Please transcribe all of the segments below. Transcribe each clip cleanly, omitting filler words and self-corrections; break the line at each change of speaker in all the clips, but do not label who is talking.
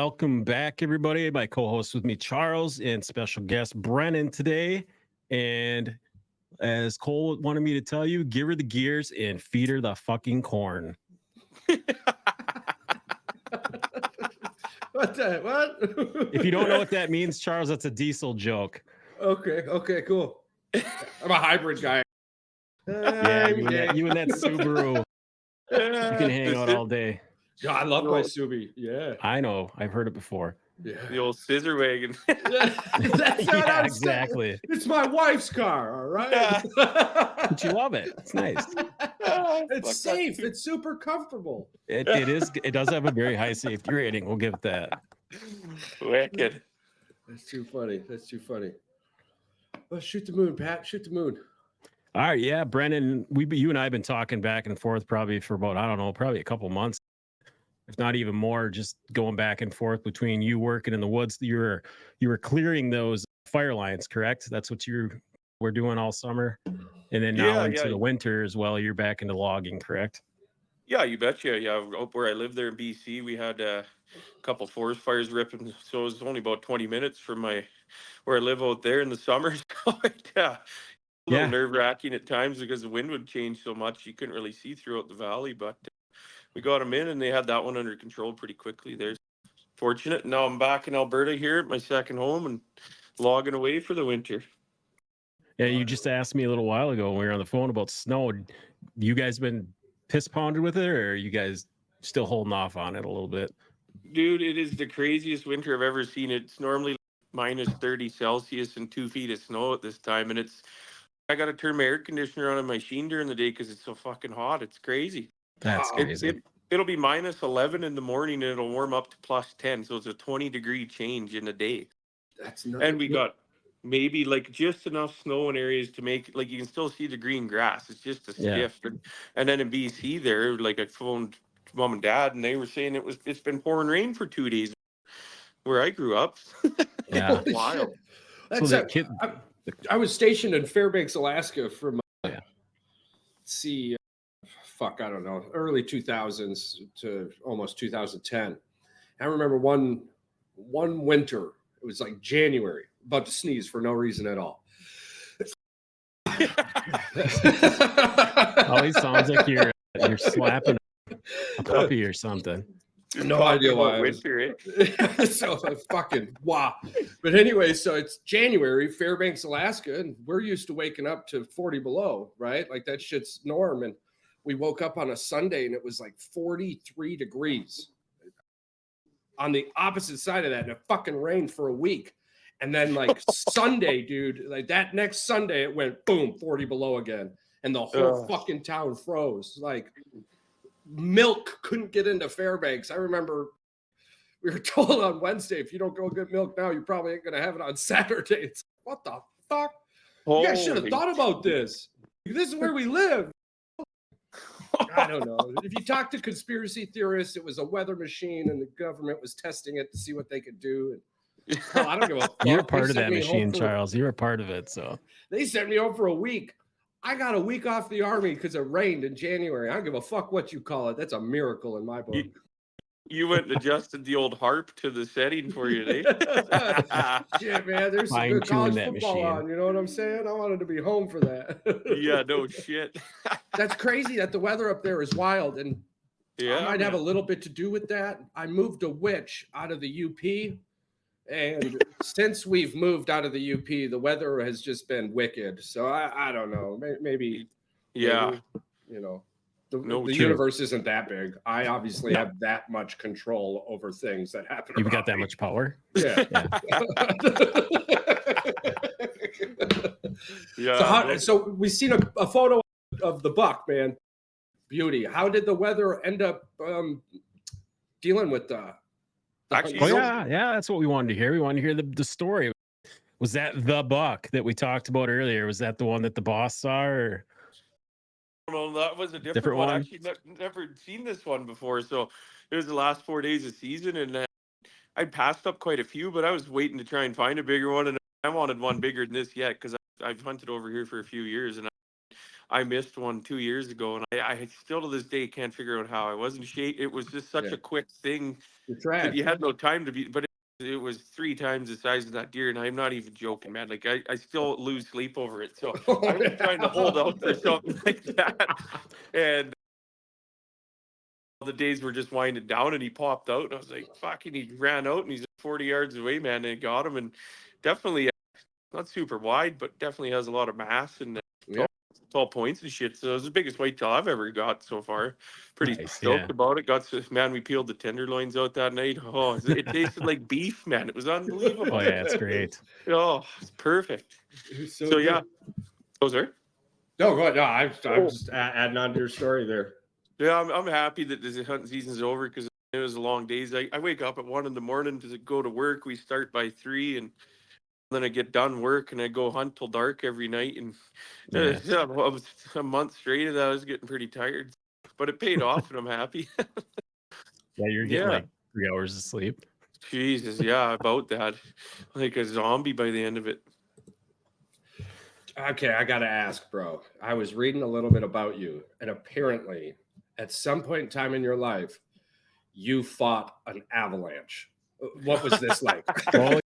welcome back, everybody. My co-host with me, Charles, and special guest Brennan today. And as Cole wanted me to tell you, give her the gears and feed her the fucking corn.
What?
If you don't know what that means, Charles, that's a diesel joke.
Okay, cool. I'm a hybrid guy.
Yeah, you and that Subaru, you can hang out all day.
Yeah, I love my Subi. Yeah,
I know. I've heard it before.
yeah.
The old scissor wagon.
That's not
Yeah,
how
exactly.
It's my wife's car. All right.
But you love it. It's nice.
It's safe. It's super comfortable.
It is. It does have a very high safety rating. We'll give it that.
Wicked.
That's too funny. Let's shoot the moon, Pat. Shoot the moon.
All right, yeah, Brennan, you and I have been talking back and forth probably for about, I don't know, probably a couple months, if not even more, just going back and forth between you working in the woods. You were clearing those fire lines, correct? That's what you were doing all summer, and then now into the winter as well. You're back into logging, correct?
Yeah, you betcha. Yeah, up where I live there in BC, we had a couple forest fires ripping, so it was only about 20 minutes from where I live out there in the summer. So a little nerve-wracking at times because the wind would change so much you couldn't really see throughout the valley, but we got them in and they had that one under control pretty quickly. There's fortunate. Now I'm back in Alberta here at my second home and logging away for the winter.
Yeah, you just asked me a little while ago when we were on the phone about snow. You guys been piss pounded with it, or are you guys still holding off on it a little bit?
Dude, it is the craziest winter I've ever seen. It's normally minus 30 Celsius and 2 feet of snow at this time, and I got to turn my air conditioner on in my machine during the day because it's so fucking hot. It's crazy.
That's crazy.
It'll be minus 11 in the morning and it'll warm up to plus 10. So it's a 20-degree change in a day.
That's not.
And we got maybe like just enough snow in areas to make, like, you can still see the green grass. It's just a stiff. And then in BC there, like, I phoned mom and dad and they were saying it's been pouring rain for 2 days where I grew up.
Yeah.
Wild.
That's
so
I was stationed in Fairbanks, Alaska from I don't know, early 2000s to almost 2010. I remember one winter, it was like January, about to sneeze for no reason at all.
Always sounds like you're slapping a puppy or something.
No idea why.
Winter,
So fucking wow. But anyway, so it's January, Fairbanks, Alaska, and we're used to waking up to 40 below, right? Like that shit's norm. And we woke up on a Sunday and it was like 43 degrees. On the opposite side of that, and it fucking rained for a week. And then like Sunday, dude, like that next Sunday, it went boom, 40 below again. And the whole fucking town froze. Like milk couldn't get into Fairbanks. I remember we were told on Wednesday, if you don't go get milk now, you probably ain't going to have it on Saturday. It's like, what the fuck? You guys should have thought about this. This is where we live. I don't know. If you talk to conspiracy theorists, it was a weather machine and the government was testing it to see what they could do. And hell, I don't give a fuck.
You're part of that machine, Charles. You're a part of it. So
they sent me home for a week. I got a week off the army because it rained in January. I don't give a fuck what you call it. That's a miracle in my book.
You went and adjusted the old harp to the setting for you, eh?
Shit, man. There's some good college football on. You know what I'm saying? I wanted to be home for that.
Yeah, no shit.
That's crazy that the weather up there is wild. And I might have a little bit to do with that. I moved a witch out of the UP. And since we've moved out of the UP, the weather has just been wicked. So I don't know. Maybe you know, the universe isn't that big. I obviously have that much control over things that happen.
You've got that much power.
Yeah.
Yeah.
So we've seen a photo of the buck, man. Beauty. How did the weather end up dealing with
Actually,
that's what we wanted to hear. We wanted to hear the story. Was that the buck that we talked about earlier? Was that the one that the boss saw, or?
No, that was a different one. Actually, never seen this one before. So it was the last 4 days of season, and I passed up quite a few, but I was waiting to try and find a bigger one, and I wanted one bigger than this yet because I've hunted over here for a few years, and I missed one 2 years ago, and I still to this day can't figure out how I wasn't shake. It was just such
Yeah.
a quick thing
You
that
tried.
you had no time to be, but it was 3 times the size of that deer, and I'm not even joking, man. Like I still lose sleep over it. So I was trying to hold out for something like that, and the days were just winding down, and he popped out, and I was like, "Fuck!" And he ran out, and he's 40 yards away, man, and I got him, and definitely not super wide, but definitely has a lot of mass and
Yeah.
tall points and shit. So it was the biggest whitetail I've ever got so far. Pretty
Nice,
stoked
yeah.
about it. Man, we peeled the tenderloins out that night. Oh, it tasted like beef, man. It was unbelievable.
Oh yeah, it's great.
Oh, it's perfect.
It was so
So
good.
yeah, those are.
No, go ahead. No, I'm just adding on to your story there.
Yeah, I'm happy that the hunting season's over because it was long days. I wake up at 1 a.m. to go to work. We start by 3, and then I get done work and I go hunt till dark every night. And
Yeah.
yeah, well, a month straight of that, I was getting pretty tired, but it paid off, and I'm happy.
Yeah, you're getting
Yeah,
like 3 hours of sleep.
Jesus, yeah, about that, like a zombie by the end of it.
Okay, I gotta ask, bro. I was reading a little bit about you, and apparently, at some point in time in your life, you fought an avalanche. What was this like?
Oh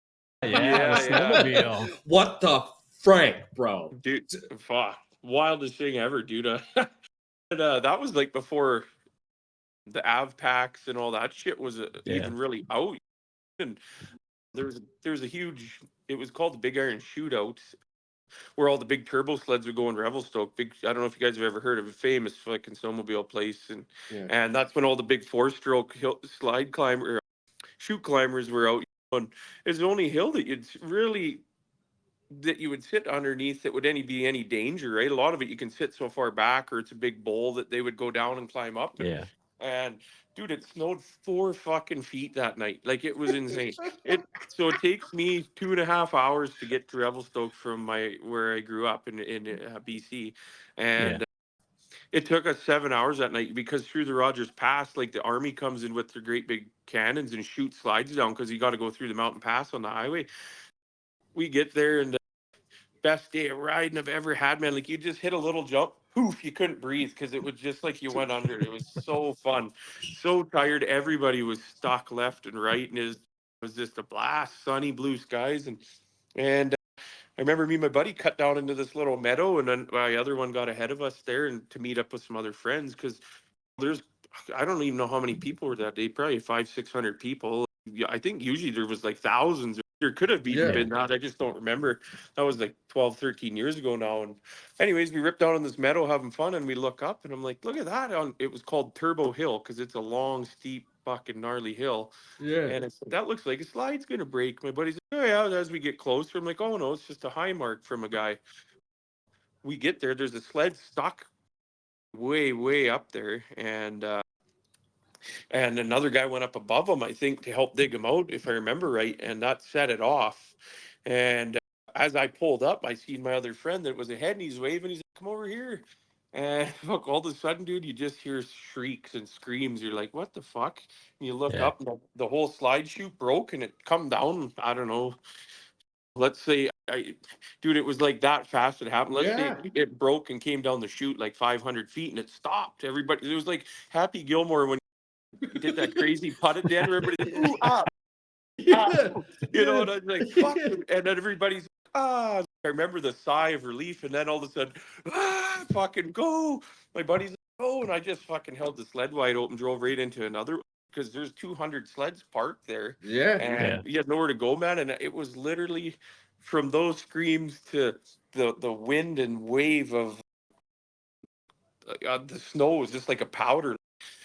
yeah, the
Yeah.
snowmobile.
What the frank, bro?
Dude, fuck, wildest thing ever, dude. And, that was like before the av packs and all that shit was
Yeah.
even really out. And there's a huge. It was called the Big Iron Shootout, where all the big turbo sleds would go in Revelstoke. I don't know if you guys have ever heard of a famous fucking snowmobile place,
Yeah.
and that's when all the big 4-stroke slide climber, shoot climbers were out. And it's the only hill that you would sit underneath that would be any danger, right? A lot of it you can sit so far back, or it's a big bowl that they would go down and climb up.
Yeah.
And dude, it snowed 4 fucking feet that night. Like it was insane. It takes me 2.5 hours to get to Revelstoke from where I grew up in BC,
Yeah.
and it took us 7 hours that night because through the Rogers Pass, like the army comes in with their great big cannons and shoot slides down because you got to go through the mountain pass on the highway. We get there, and best day of riding I've ever had, man. Like you just hit a little jump, poof, you couldn't breathe because it was just like you went under. It was so fun, so tired. Everybody was stuck left and right, and it was just a blast. Sunny blue skies, and I remember me and my buddy cut down into this little meadow, and then my other one got ahead of us there and to meet up with some other friends because there's I don't even know how many people were that day. Probably 500-600 people. Yeah, I think usually there was like thousands. There could have even
Yeah.
been that. I just don't remember. That was like 12, 13 years ago now. And anyways, we ripped down on this meadow having fun, and we look up, and I'm like, look at that. It was called Turbo Hill because it's a long, steep, fucking gnarly hill.
Yeah.
And I said, that looks like a slide's going to break. My buddy's like, oh, yeah. As we get closer, I'm like, oh, no, it's just a high mark from a guy. We get there. There's a sled stuck way, way up there. And another guy went up above him, I think, to help dig him out, if I remember right, and that set it off. And as I pulled up, I seen my other friend that was ahead, and he's waving. He's like, "Come over here!" And look, all of a sudden, dude, you just hear shrieks and screams. You're like, "What the fuck?" And you look
Yeah.
up, and the whole slide chute broke, and it come down. I don't know. Let's say, dude, it was like that fast. It happened. Let's say
Yeah.
it broke and came down the chute like 500 feet, and it stopped. Everybody, it was like Happy Gilmore when he did that crazy putt at the end. Everybody's like, ooh, ah,
Yeah.
you know, and I was like, fuck.
Yeah.
And then everybody's like, ah. I remember the sigh of relief, and then all of a sudden, fucking go. My buddy's like, oh, and I just fucking held the sled wide open, drove right into another because there's 200 sleds parked there,
Yeah.
and
Yeah.
you had nowhere to go, man. And it was literally from those screams to the wind and wave of the snow was just like a powder.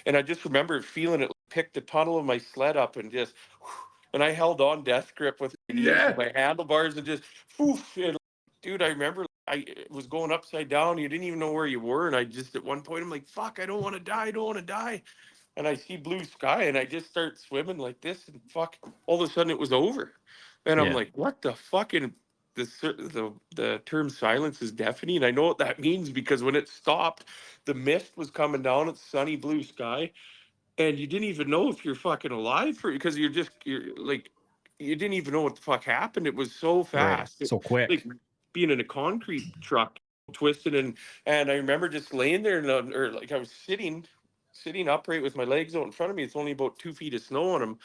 And I just remember feeling it pick the tunnel of my sled up and just, and I held on death grip with my knees
Yeah.
and my handlebars and just, poof. And dude, I remember I was going upside down. You didn't even know where you were. And I just, at one point, I'm like, fuck, I don't want to die. I don't want to die. And I see blue sky and I just start swimming like this. And fuck, all of a sudden it was over. And I'm
Yeah.
like, what the fuck? And the term silence is deafening. I know what that means because when it stopped, the mist was coming down. It's sunny blue sky, and you didn't even know if you're fucking alive because you're like you didn't even know what the fuck happened. It was so
Right.
fast.
So
Like
quick.
being in a concrete truck. twisted, and I remember just laying there, or like I was sitting upright with my legs out in front of me. It's only about 2 feet of snow on them,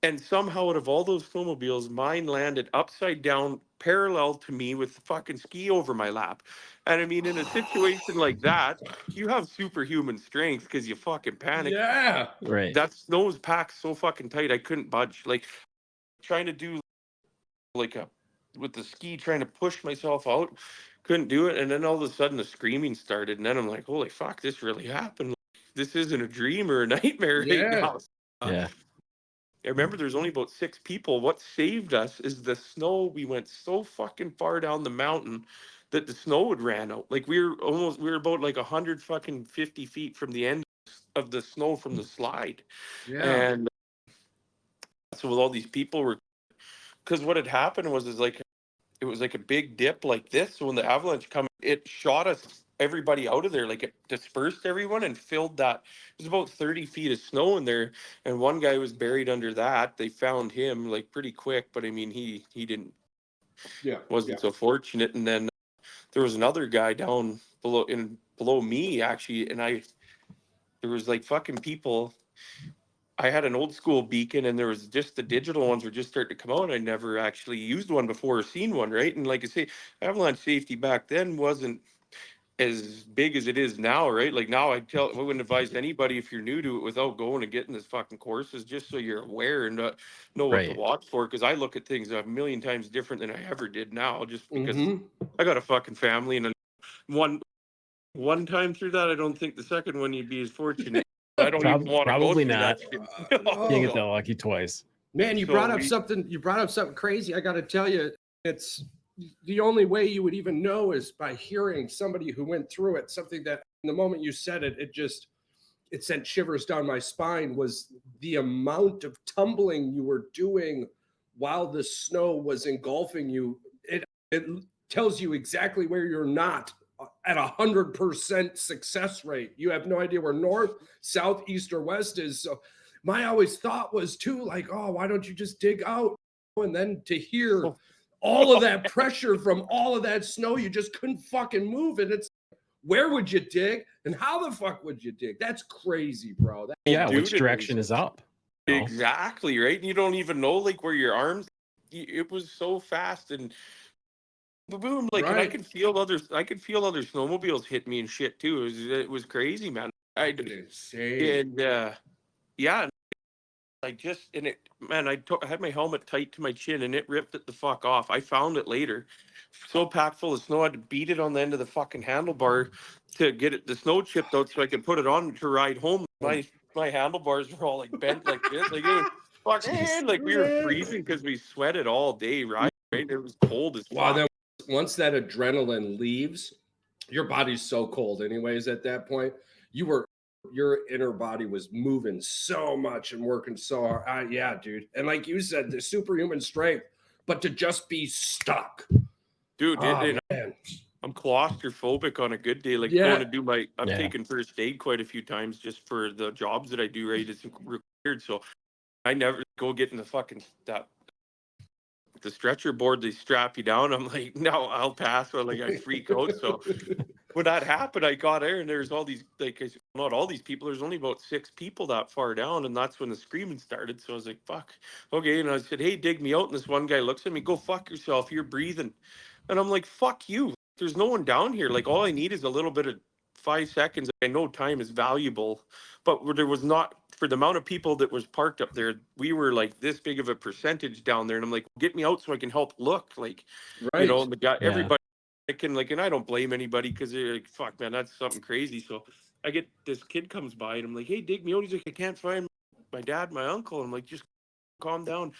and somehow out of all those snowmobiles, mine landed upside down, parallel to me, with the fucking ski over my lap. And I mean, in a situation like that, you have superhuman strength because you fucking panic.
Yeah.
Right.
That snow was packed so fucking tight, I couldn't budge. Like trying to do like a with the ski, trying to push myself out, couldn't do it. And then all of a sudden, the screaming started, and then I'm like, "Holy fuck, this really happened! This isn't a dream or a nightmare right
Yeah.
now."
Yeah.
I remember there's only about 6 people. What saved us is the snow. We went so fucking far down the mountain that the snow had ran out. Like we were about like 150 feet from the end of the snow from the slide.
Yeah.
And so with all these people were, because what had happened is like, it was like a big dip like this. So when the avalanche come, it shot us, everybody out of there. Like it dispersed everyone and filled that. It was about 30 feet of snow in there, and one guy was buried under that. They found him like pretty quick, but I mean he didn't
Yeah.
wasn't so fortunate. And then there was another guy down below me actually, and there was like fucking people. I had an old school beacon, and there was just the digital ones were just starting to come out. I never actually used one before or seen one, right? And like I say, avalanche safety back then wasn't as big as it is now, right? Like now I wouldn't advise anybody if you're new to it without going and getting this fucking courses, just so you're aware and know what to
Right.
watch for. Because I look at things a million times different than I ever did now, just because
Mm-hmm.
I got a fucking family, and one time through that, I don't think the second one you'd be as fortunate. I don't even want to go
Probably
through
not.
that shit.
You get
Oh.
that lucky twice.
Man, you
So
brought up something. You brought up something crazy. I got to tell you, it's the only way you would even know is by hearing somebody who went through it. Something that, the moment you said it, it sent shivers down my spine. Was the amount of tumbling you were doing while the snow was engulfing you. It tells you exactly where you're not at 100% success rate. You have no idea where north, south, east, or west is. So my always thought was too, like, oh, why don't you just dig out? And then to hear all of that pressure from all of that snow, you just couldn't fucking move. And it's, where would you dig? And how the fuck would you dig? That's crazy, bro.
Yeah.
dude,
Which direction is up? You know?
exactly, right? And you don't even know like where your arms. It was so fast, and boom, like, and I
Right.
could feel other snowmobiles hit me and shit too. It was crazy, man.
Insane.
And yeah, I just, and it, man, I had my helmet tight to my chin, and it ripped it the fuck off. I found it later, so packed full of snow. I had to beat it on the end of the fucking handlebar to get the snow chipped out so I could put it on to ride home. My handlebars were all like bent like this, like it was fucking, like we were freezing because we sweated all day, right? It was cold as
Wow.
fuck.
Then once that adrenaline leaves, your body's so cold, anyways. At that point, your inner body was moving so much and working so hard. Yeah, dude. And like you said, the superhuman strength, but to just be stuck.
Dude,
Oh, man.
I'm claustrophobic on a good day. Like
Yeah.
going to do I've taken first aid quite a few times just for the jobs that I do, right? It's required. So I never go get in the stretcher board. They strap you down. I'm like, no, I'll pass. Or like I freak out. So when that happened, I got there, and there's all these, like, not all these people. There's only about 6 people that far down, and that's when the screaming started. So I was like, fuck. Okay. And I said, hey, dig me out. And this one guy looks at me, go fuck yourself. You're breathing. And I'm like, fuck you. There's no one down here. Like, all I need is a little bit of 5 seconds. I know time is valuable, but there was not, for the amount of people that was parked up there, we were like this big of a percentage down there. And I'm like, get me out so I can help look. Like,
Right.
and the guy, everybody can, like, and I don't blame anybody because they're like, fuck, man, that's something crazy. So I get this kid comes by, and I'm like, hey, dig me out. He's like, I can't find my dad, my uncle. I'm like, just calm down.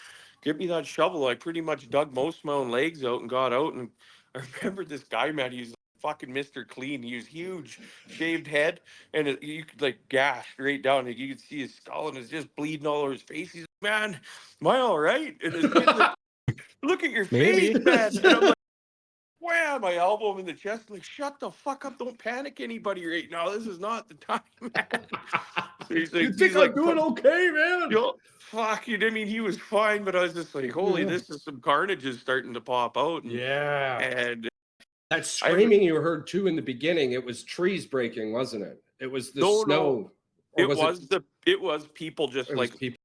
Give me that shovel. I pretty much dug most of my own legs out and got out. And I remember this guy, man, he's fucking Mr. Clean. He was huge, shaved head, and you could like gash right down. Like, you could see his skull, and it's just bleeding all over his face. He's like, man, am I all right? And his kid's like, look at your face, man. And I'm like, wham, I elbow him in the chest. I'm like, shut the fuck up. Don't panic anybody right now. This is not the time, man. So he's like,
You think I'm doing okay, man?
Yo, fuck you. I mean, he was fine, but I was just like, holy, this is some carnage is starting to pop out. And,
Yeah.
and
That screaming you heard too in the beginning, it was trees breaking, wasn't it? It was the snow.
Or it was people just
it
like
was people.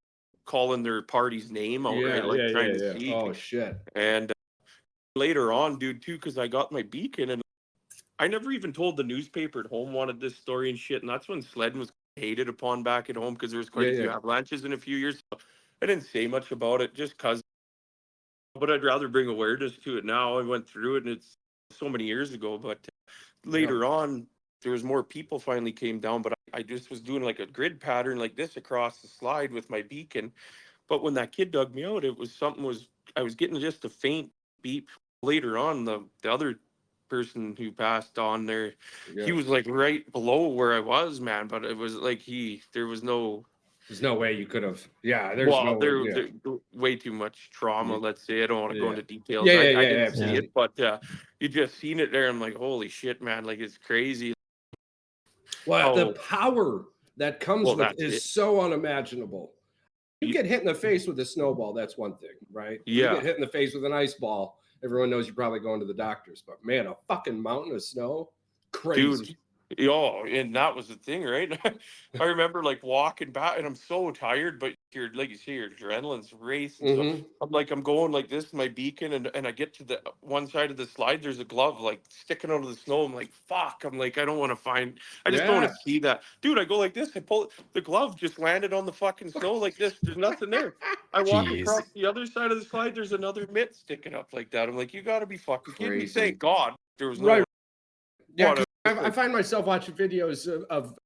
calling their party's name out,
Yeah,
right? Like trying to
yeah.
see.
Oh shit.
And later on, dude, too, because I got my beacon and I never even told the newspaper at home wanted this story and shit. And that's when sledding was hated upon back at home because there was quite a few avalanches in a few years. So I didn't say much about it just because, but I'd rather bring awareness to it now. I went through it and it's so many years ago, but later on, there was more people finally came down, but I just was doing like a grid pattern like this across the slide with my beacon. But when that kid dug me out, it was I was getting just a faint beep. Later on, the other person who passed on there, he was like right below where I was, man. But it was like there's no
way you could have. Yeah, there's no way.
There way too much trauma. Let's say I don't want to go into details.
Yeah,
I didn't
absolutely.
see it, but you just seen it there. I'm like, holy shit, man! Like it's crazy.
Well, the power that comes with is so unimaginable. You get hit in the face with a snowball, that's one thing, right?
Yeah.
You get hit in the face with an ice ball, everyone knows you're probably going to the doctors. But man, a fucking mountain of snow, crazy.
Dude. Oh, and that was the thing, right? I remember like walking back, and I'm so tired, but like you say, your adrenaline's racing. So I'm going like this, my beacon, and I get to the one side of the slide. There's a glove like sticking out of the snow. I'm like, fuck. I'm like, I don't want to I just don't want to see that, dude. I go like this. I pull the glove, just landed on the fucking snow like this. There's nothing there. I walk across the other side of the slide. There's another mitt sticking up like that. I'm like, you got to be fucking kidding me. Thank God there was no.
Yeah, I find myself watching videos of.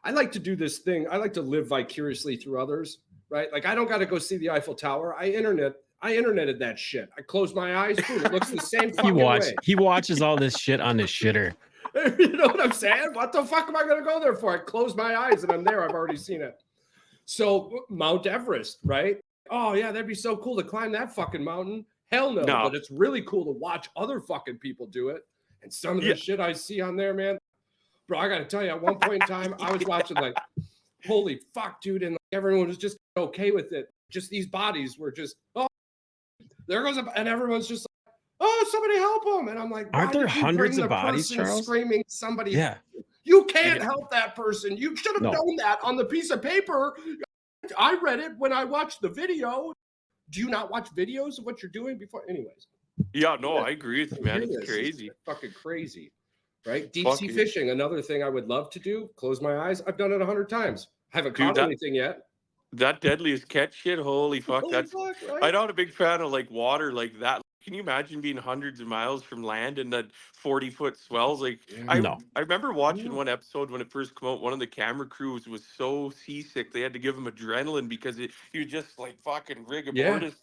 I like to do this thing. I like to live vicariously through others, right? Like I don't got to go see the Eiffel Tower. I interneted that shit. I close my eyes, boom, it looks the same fucking way.
He watches all this shit on his shitter.
You know what I'm saying? What the fuck am I going to go there for? I close my eyes and I'm there. I've already seen it. So Mount Everest, right? Oh yeah, that'd be so cool to climb that fucking mountain. Hell no. But it's really cool to watch other fucking people do it. And some of the shit I see on there, man, bro, I got to tell you, at one point in time, I was watching like, holy fuck, dude. And like, everyone was just okay with it. Just these bodies were just, oh, there goes, and everyone's just like, oh, somebody help him. And I'm like,
aren't there hundreds of bodies, Charles?
Screaming, somebody.
Yeah.
You can't help that person. You should have known that on the piece of paper. I read it when I watched the video. Do you not watch videos of what you're doing before? Anyways.
Yeah, no, I agree with you, man. It's crazy.
It's fucking crazy, right? Deep sea fishing, another thing I would love to do. Close my eyes. I've done it 100 times. I haven't caught anything yet.
That deadliest catch shit, holy fuck.
Right?
I'm not a big fan of like water like that. Can you imagine being hundreds of miles from land and that 40-foot swells? Like I remember watching one episode when it first came out. One of the camera crews was so seasick they had to give him adrenaline because he was just like fucking rigor mortis.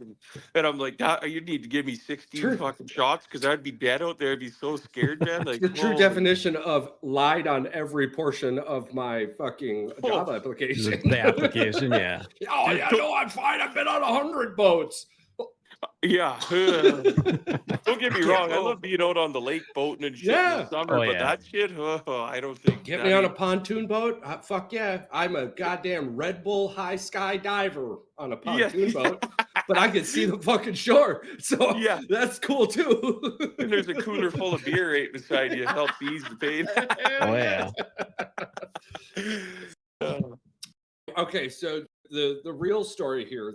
And I'm like, you need to give me 16 fucking shots because I'd be dead out there. I'd be so scared, man. Like
the true definition of lied on every portion of my fucking job application.
The application, yeah.
Oh yeah, no, I'm fine. I've been on 100 boats.
Yeah. Don't get me wrong. I love being out on the lake boating and shit in the summer, but that shit, I don't think.
Get me on a pontoon boat? Fuck yeah. I'm a goddamn Red Bull high sky diver on a pontoon boat, but I can see the fucking shore. So that's cool too.
And there's a cooler full of beer right beside you. Helps ease the pain.
Okay, so the real story here,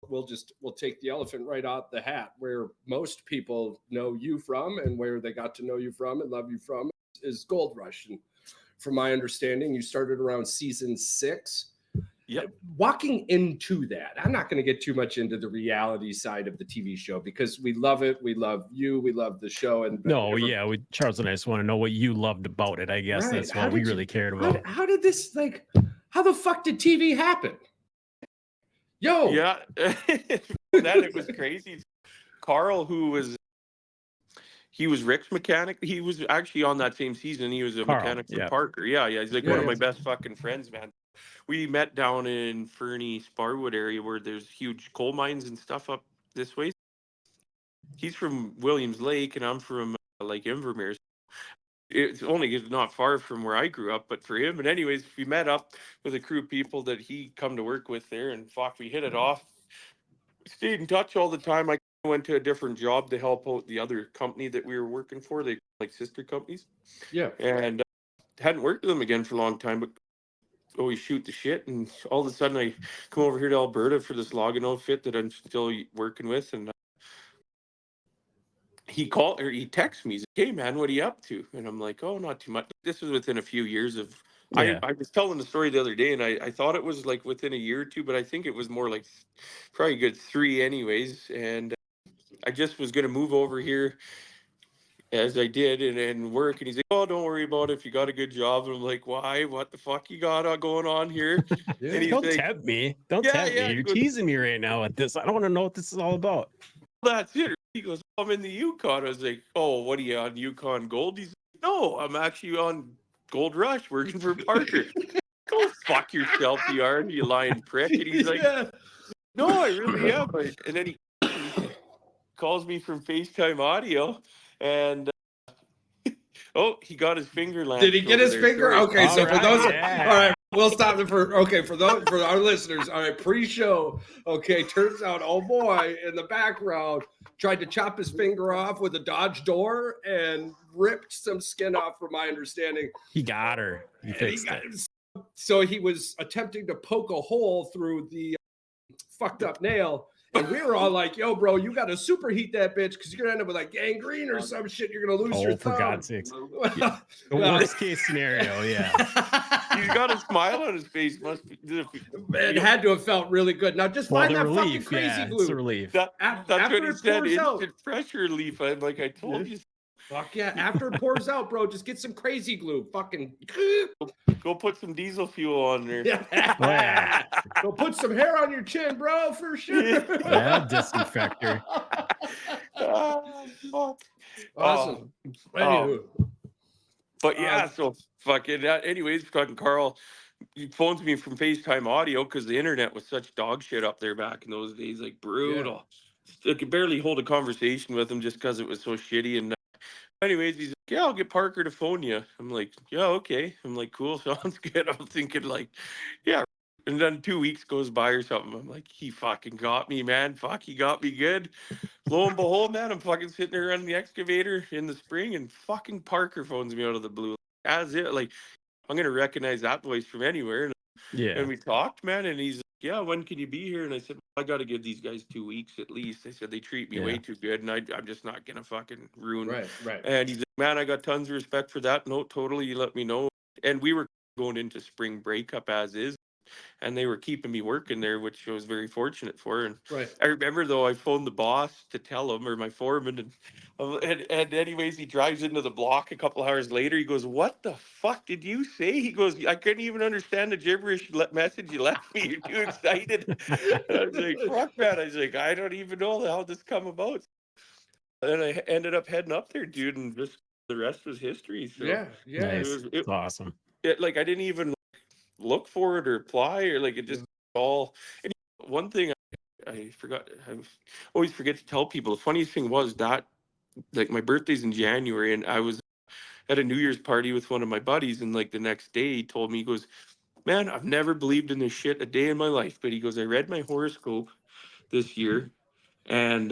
we'll take the elephant right out the hat. Where most people know you from and where they got to know you from and love you from is Gold Rush. And from my understanding, you started around season 6.
Yep.
Walking into that, I'm not going to get too much into the reality side of the TV show because we love it. We love you. We love the show. And
Charles and I just want to know what you loved about it. I guess that's what we really cared about.
How did this how the fuck did TV happen? Yo.
Yeah. It was crazy. Carl, he was Rick's mechanic. He was actually on that same season. He was a mechanic for Parker. Yeah. He's like one of my best fucking friends, man. We met down in Fernie, Sparwood area where there's huge coal mines and stuff up this way. He's from Williams Lake and I'm from Invermere. It's only not far from where I grew up, but for him. And anyways, we met up with a crew of people that he come to work with there, and fuck, we hit it off. Stayed in touch all the time. I went to a different job to help out the other company that we were working for. They like sister companies.
Yeah.
And hadn't worked with them again for a long time, but always shoot the shit. And all of a sudden I come over here to Alberta for this logging outfit that I'm still working with. And he called or he texted me, he's like, "Hey man, what are you up to?" And I'm like, "Oh, not too much." This was within a few years of,
Yeah.
I was telling the story the other day, and I thought it was like within a year or two, but I think it was more like probably a good 3 anyways. And I just was going to move over here as I did and work. And he's like, "Oh, don't worry about it if you got a good job." And I'm like, "Why? What the fuck you got going on here?"
Yeah.
And he's
Don't
like,
tempt me. Don't
"Yeah,
tempt
yeah."
me.
He
You're
goes,
teasing me right now with this. I don't want to know what this is all about.
"That's it." He goes, "I'm in the Yukon." I was like, "Oh, what are you on, Yukon Gold?" He's like, "No, I'm actually on Gold Rush working for Parker." "Go fuck yourself, you are, you lying prick." And he's like,
Yeah.
"No, I really am." And then he calls me from FaceTime audio, and oh, he got his finger
Did
lanced
he get
over
his
there.
finger?
Sorry.
Okay, so
All
for
right,
those,
yeah.
all right, we'll stop it for for our listeners. All right, pre-show. Okay, turns out, oh boy, in the background, tried to chop his finger off with a Dodge door and ripped some skin off, from my understanding.
He got her. He
And
fixed it.
So he was attempting to poke a hole through the fucked up nail. And we were all like, "Yo, bro, you got to superheat that bitch because you're gonna end up with like gangrene or some shit. You're gonna lose your
Oh, for
thumb."
God's sakes. The worst case scenario, yeah.
He's got a smile on his face. Must be.
It had to have felt really good. Now just
Well,
find
the
that fucking
relief,
crazy
yeah, it's
glue.
the relief.
That's
After
what he
it
said.
pours out.
Instant pressure relief. I'm like, I told you.
Fuck yeah. After it pours out, bro, just get some crazy glue. Fucking
Go put some diesel fuel on there.
yeah. Go put some hair on your chin, bro, for sure.
Yeah, disinfector.
Ah, fuck.
Awesome. Anywho.
But yeah, so fucking anyways, fucking Carl, he phones me from FaceTime audio because the internet was such dog shit up there back in those days, like brutal. I could barely hold a conversation with him just because it was so shitty. And anyways, he's like, "Yeah, I'll get Parker to phone you." I'm like, "Yeah, okay." I'm like, "Cool, sounds good." I'm thinking like, yeah. And then 2 weeks goes by or something. I'm like, he fucking got me, man. Fuck, he got me good. Lo and behold, man, I'm fucking sitting there running the excavator in the spring, and fucking Parker phones me out of the blue. As it, like, I'm gonna recognize that voice from anywhere.
Yeah.
And we talked, man, and he's like, "Yeah, when can you be here?" And I said, "I got to give these guys 2 weeks at least." They said they treat me way too good, and I'm just not gonna fucking ruin.
Right.
And he's like, "Man, I got tons of respect for that. No, totally. You let me know." And we were going into spring breakup as is, and they were keeping me working there, which I was very fortunate for. And
Right.
I remember though, I phoned the boss to tell him, or my foreman, and anyways, he drives into the block a couple hours later. He goes, "What the fuck did you say?" He goes, "I couldn't even understand the gibberish message you left me. You're too excited." And I was like, "Fuck, man." I was like, "I don't even know how this come about." And I ended up heading up there, dude, and just the rest was history. So
Yeah.
Nice. It's awesome.
like I didn't even look for it or apply or like it just all. And one thing I forgot, I always forget to tell people. The funniest thing was that like my birthday's in January, and I was at a New Year's party with one of my buddies, and like the next day he told me, he goes, "Man, I've never believed in this shit a day in my life," but he goes, "I read my horoscope this year, and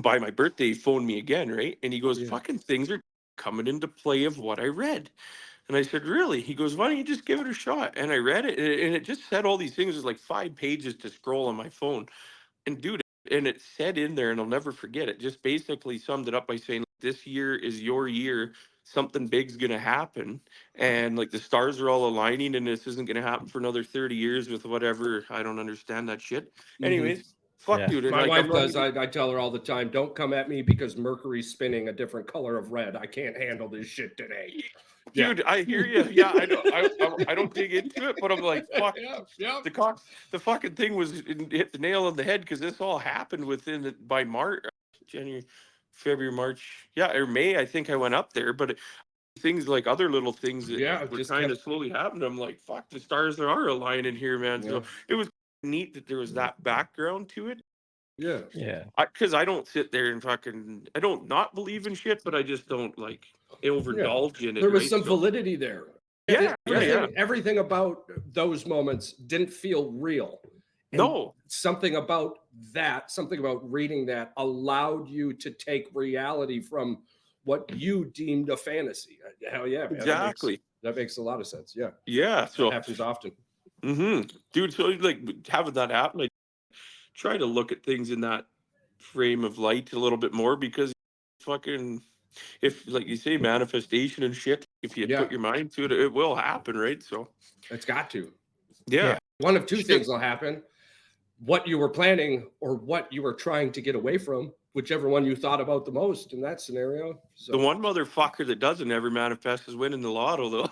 by my birthday he phoned me again, right?" And he goes,
Yeah.
"Fucking things are coming into play of what I read." And I said, "Really?" He goes, "Why don't you just give it a shot?" And I read it, and it just said all these things. There's like 5 pages to scroll on my phone. And dude, and it said in there, and I'll never forget it, just basically summed it up by saying, "This year is your year. Something big's going to happen. And like the stars are all aligning, and this isn't going to happen for another 30 years with whatever." I don't understand that shit. Anyways, fuck,
Yeah.
dude. And
My
like,
wife
I'm not
does.
even-
I tell her all the time, "Don't come at me because Mercury's spinning a different color of red. I can't handle this shit today."
Dude, I hear you. Yeah, I don't dig into it, but I'm like, fuck.
Yeah.
The fucking thing hit the nail on the head because this all happened by March, January, February, March, yeah, or May. I think I went up there, but things like other little things that
Yeah,
were
just
kind of
kept-
slowly happening. I'm like, fuck, the stars are aligning here, man.
Yeah.
So it was neat that there was that background to it.
Yeah.
Yeah.
Because I don't sit there and fucking, I don't not believe in shit, but I just don't like overindulge in it.
There was
right?
some
So-
validity there.
Yeah,
Everything,
yeah.
everything about those moments didn't feel real. And
No.
something about reading that allowed you to take reality from what you deemed a fantasy. Hell yeah, man.
Exactly.
That makes a lot of sense. Yeah.
Yeah.
That
So,
happens often.
dude, so like having that happen, like try to look at things in that frame of light a little bit more because fucking, if like you say, manifestation and shit, if you
Yeah.
put your mind to it, it will happen, right? So
It's got to.
yeah.
One of two
Shit.
things will happen. What you were planning or what you were trying to get away from, whichever one you thought about the most in that scenario. So.
The one motherfucker that doesn't ever manifest is winning the lotto, though.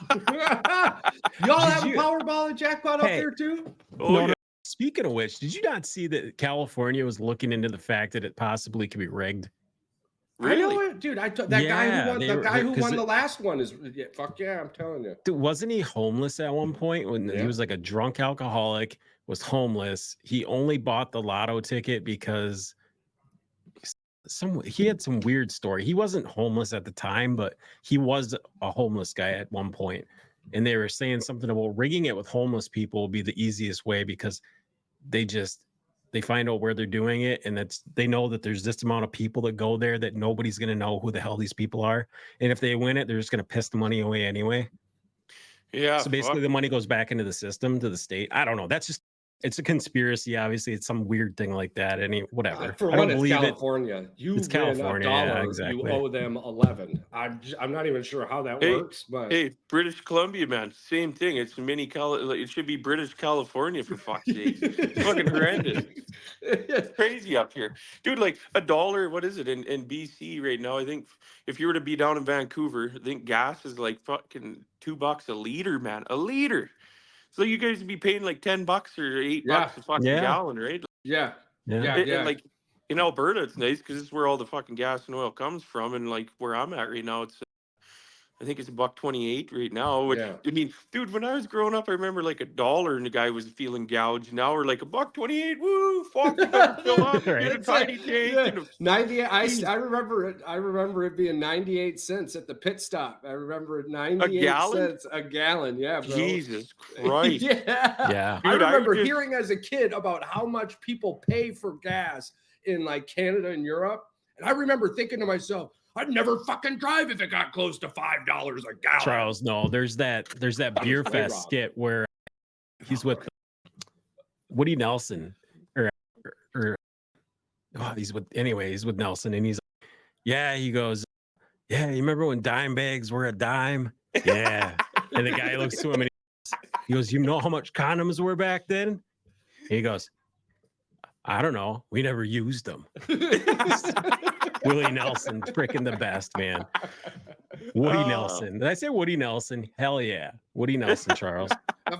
Y'all
Did
have a
you-
Powerball and jackpot up
Hey.
there too?
Oh,
No,
yeah.
no. Speaking of which, did you not see that California was looking into the fact that it possibly could be rigged?
I know
Really?
it, dude. That guy
Yeah,
who won
they
the
were-
guy who
'cause
won
it-
the last one is fuck yeah, I'm telling you.
Dude, wasn't he homeless at one point when he
Yeah.
was like a drunk alcoholic, was homeless? He only bought the lotto ticket because he had some weird story. He wasn't homeless at the time, but he was a homeless guy at one point. And they were saying something about rigging it with homeless people will be the easiest way because they find out where they're doing it, and they know that there's this amount of people that go there that nobody's going to know who the hell these people are, and if they win it, they're just going to piss the money away anyway.
Yeah.
So basically the money goes back into the system, to the state. I don't know, it's a conspiracy. Obviously it's some weird thing like that. Whatever.
For
I don't
one, it's
believe
California. You
It's
win
California, yeah,
$1,
exactly.
you owe them 11. I'm not even sure how that
Hey,
works, but
Hey, British Columbia, man, same thing. It's it should be British California for fuck's sake. It's fucking horrendous. It's crazy up here, dude. Like $1, what is it in BC right now? I think if you were to be down in Vancouver, I think gas is like fucking $2 a liter, man, a liter. So you guys would be paying like $10 or $8
Yeah.
a fucking
Yeah.
gallon, right?
yeah.
Yeah.
And like in Alberta, it's nice because it's where all the fucking gas and oil comes from, and like where I'm at right now, it's I think it's $1.28 right now. Which
Yeah.
I mean, dude, when I was growing up, I remember like $1 and the guy was feeling gouged. Now we're like $1.28. Woo, fuck, you better fill up.
Right.
Get a
It's like,
tiny tank.
yeah,
And
98. I remember it. I remember it being 98 cents at the pit stop. I remember it 98
gallon?
cents a gallon. Yeah, bro.
Jesus Christ.
Yeah.
Yeah.
I
Dude, I
remember
just-
hearing as a kid about how much people pay for gas in like Canada and Europe. And I remember thinking to myself, I'd never fucking drive if it got close to $5 a gallon.
Charles, no, there's that beer
way
fest
wrong.
skit where he's with Woody Nelson or he's with Nelson, and he's like, yeah, he goes, yeah, you remember when dime bags were a dime? Yeah. And the guy looks to him and he goes, you know how much condoms were back then? And he goes, I don't know, we never used them. Willie Nelson, freaking the best, man. Woody Nelson. Did I say Woody Nelson? Hell yeah. Woody Nelson, Charles.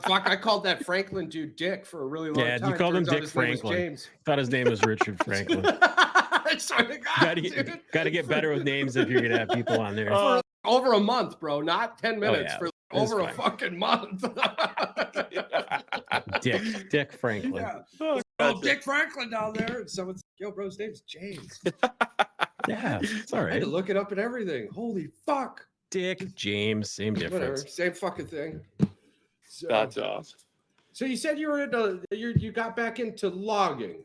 Fuck, I called that Franklin dude Dick for a really long time.
Yeah, you called him
Turns out
Dick
his name was
Franklin.
James.
Thought his name was Richard Franklin.
I swear to God, dude.
Gotta get better with names if you're gonna have people on there.
For over a month, bro. Not 10 minutes.
yeah.
For
It's
over a
fine.
fucking month.
Dick Franklin.
Yeah. Oh, Dick Franklin down there. And someone's, yo, bro, his name's James.
Yeah, it's all
I had
right.
to look it up and everything. Holy fuck.
Dick, James, same
Whatever.
difference.
Same fucking thing. So,
That's awesome.
so you said you were into, you got back into logging.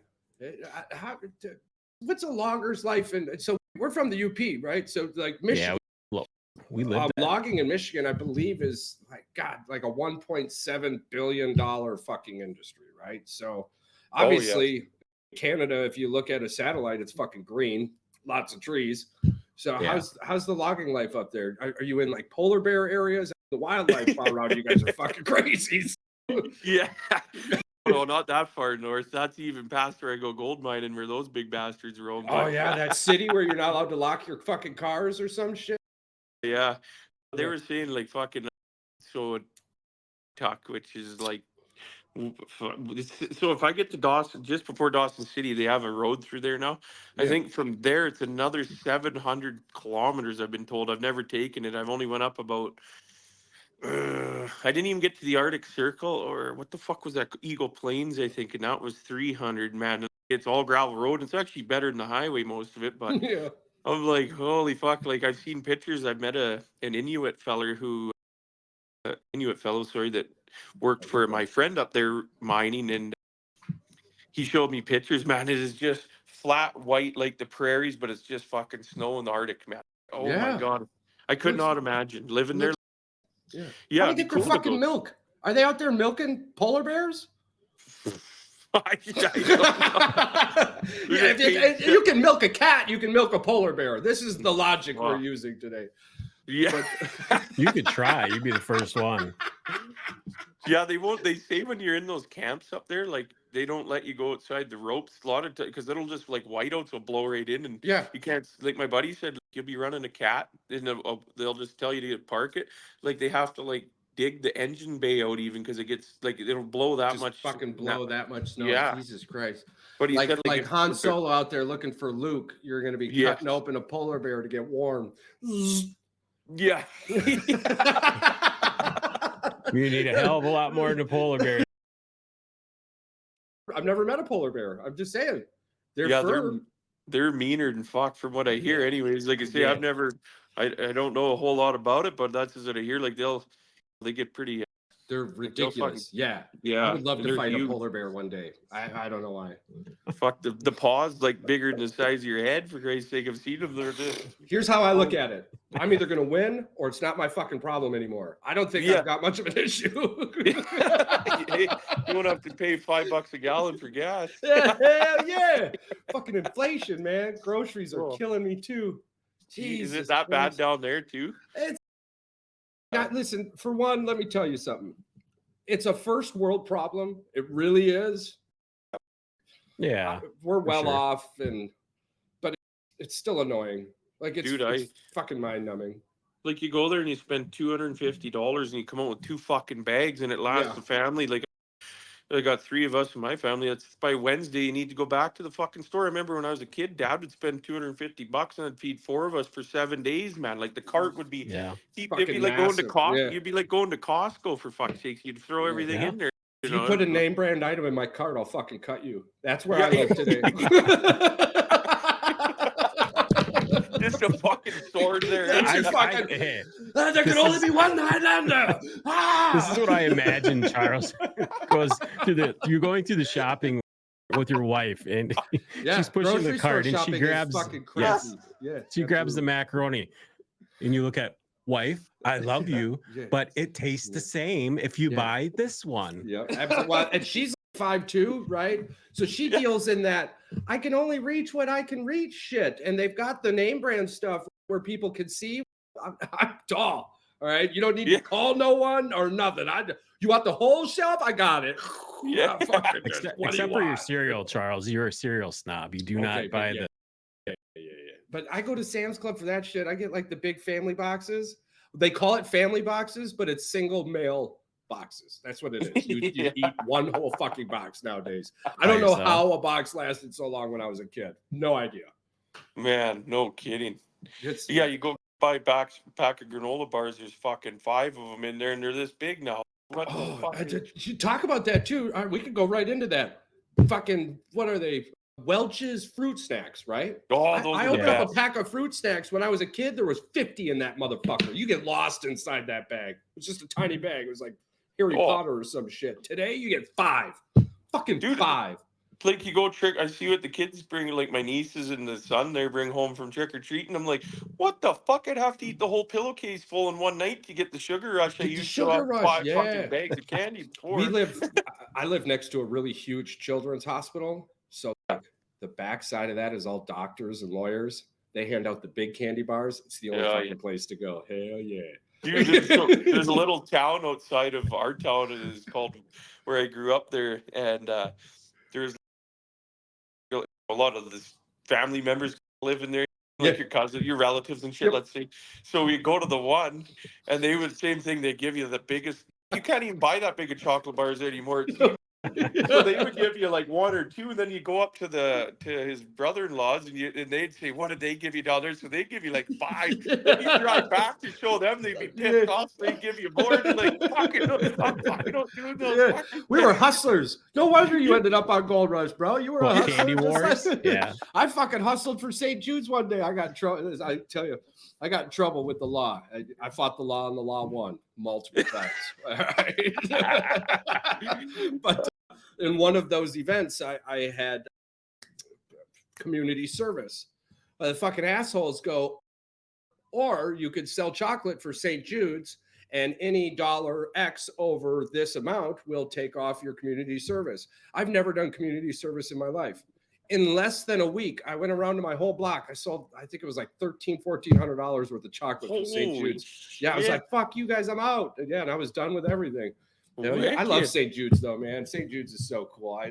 What's a logger's life? And so we're from the UP, right? So like Michigan.
Yeah, we live that.
Logging in Michigan, I believe, is like a $1.7 billion fucking industry, right? So obviously, Canada, if you look at a satellite, it's fucking green, lots of trees. So
Yeah.
how's the logging life up there? Are you in like polar bear areas? The wildlife far around you guys are fucking crazy.
Yeah. No, not that far north. That's even past where I go gold mining, where those big bastards roam.
Oh yeah, that city where you're not allowed to lock your fucking cars or some shit.
Yeah. They were saying like fucking so Tuck, which is like so if I get to Dawson, just before Dawson City, they have a road through there now. I
Yeah.
think from there it's another 700 kilometers. I've been told. I've never taken it. I've only went up about. I didn't even get to the Arctic Circle, or what the fuck was that? Eagle Plains, I think, and that was 300. Man, it's all gravel road. It's actually better than the highway, most of it. But
Yeah.
I'm like, holy fuck! Like I've seen pictures. I've met an Inuit feller sorry, that worked for my friend up there mining, and he showed me pictures, man. It is just flat white like the prairies, but it's just fucking snow in the Arctic, man. Oh my God. I could not imagine living there.
Yeah.
Yeah,
How do
it'd
they
be
get their
cool to
fucking
go.
milk? Are they out there milking polar bears?
I don't know.
You can milk a cat, you can milk a polar bear. This is the logic we're using today.
Yeah.
You could try. You'd be the first one.
Yeah, they won't. They say when you're in those camps up there, like they don't let you go outside the ropes a lot of times because it'll just like whiteouts will blow right in, and
Yeah.
you can't. Like my buddy said, like, you'll be running a cat, and they'll just tell you to park it. Like they have to like dig the engine bay out even because it gets like it'll blow that
Just
much.
fucking blow that much snow.
Yeah.
Jesus Christ.
But he
Like,
said
like
if-
Han Solo out there looking for Luke, you're going to be
Yes.
cutting open a polar bear to get warm.
Yeah.
You need a hell of a lot more than a polar bear.
I've never met a polar bear. I'm just saying.
Yeah,
Fur.
they're meaner than fuck from what I hear. Anyways, like I say,
Yeah.
I've never, I don't know a whole lot about it, but that's just what I hear. Like they get pretty.
They're ridiculous. Yeah.
Yeah,
I would love to
they're
fight
huge.
a polar bear one day. I don't know why.
Fuck the paws like bigger than the size of your head. For Christ's sake, I've seen them. They're just.
Here's how I look at it. I'm either going to win or it's not my fucking problem anymore. I don't think I've got much of an issue.
You don't have to pay $5 a gallon for gas.
Yeah, hell yeah. Fucking inflation, man. Groceries are
Oh.
killing me too.
Is
Jesus
it that bad
Christ.
down there too?
Listen, for one, let me tell you something. It's a first world problem. It really is.
Yeah.
We're well
sure.
off, but it's still annoying. Like it's fucking mind numbing.
Like you go there and you spend $250 and you come out with 2 fucking bags and it lasts the family. Like I got 3 of us in my family. That's by Wednesday. You need to go back to the fucking store. I remember when I was a kid, Dad would spend $250 and I'd feed 4 of us for 7 days, man. Like the cart would be, it'd be like going to Costco. You'd be like going to Costco for fuck's sake. You'd throw everything in there.
If you put a name brand item in my cart, I'll fucking cut you. That's where I live today.
Just a fucking sword there.
There can only be one Highlander.
This is what I imagine, Charles. Goes to you're going through the shopping with your wife, and she's pushing the cart, and she grabs she grabs the macaroni, and you look at wife. I love you, but it tastes the same if you buy this one.
Yeah, absolutely. Well, and she's 5'2", right? So she deals in that I can only reach what I can reach shit. And they've got the name brand stuff where people can see I'm tall. All right. You don't need to call no one or nothing. You want the whole shelf? I got it.
Yeah. Except for your cereal, Charles. You're a cereal snob. You do not buy the.
But I go to Sam's Club for that shit. I get like the big family boxes. They call it family boxes, but it's single mail boxes. That's what it is. You eat one whole fucking box nowadays. I don't know how a box lasted so long when I was a kid. No idea.
Man, no kidding. You go buy a pack of granola bars. There's fucking 5 of them in there, and they're this big now.
You talk about that too. All right, we could go right into that. Fucking, what are they? Welch's fruit snacks, right?
Oh,
I opened up a pack of fruit snacks when I was a kid. There was 50 in that motherfucker. You get lost inside that bag. It's just a tiny bag. It was like Harry Potter or some shit. Today you get 5. Fucking 5.
Like you go trick. I see what the kids bring. Like my nieces and the son, they bring home from trick or treating. I'm like, what the fuck? I'd have to eat the whole pillowcase full in one night to get the sugar rush. I used to have 5 fucking bags of candy before.
I live next to a really huge children's hospital. So the backside of that is all doctors and lawyers. They hand out the big candy bars. It's the only fucking place to go. Hell yeah.
Dude, there's a little town outside of our town. It is called where I grew up there. And there's a lot of the family members live in there. Like your cousin, your relatives and shit, let's say. So we go to the one and they would same thing. They give you the biggest. You can't even buy that big of chocolate bars anymore. So they would give you like 1 or 2, and then you go up to his brother-in-law's, and they'd say, "What did they give you down there?" So they give you like 5. Then you drive back to show them, they'd be pissed off. So they give you more. And like, I'm fucking not doing those.
We were hustlers. No wonder you ended up on Gold Rush, bro. You were a hustler.
Candy Wars. Yeah,
I fucking hustled for St. Jude's one day. I got in trouble. I tell you, I got in trouble with the law. I fought the law, and the law won multiple times. All right. But in one of those events, I had community service. The fucking assholes go, or you could sell chocolate for St. Jude's, and any dollar X over this amount will take off your community service. I've never done community service in my life. In less than a week, I went around to my whole block. I sold, I think it was like $1,400 worth of chocolate for St. Jude's. Yeah, I was like, fuck you guys, I'm out. Yeah, and I was done with everything. You know, I love St. Jude's though, man. St. Jude's is so cool. I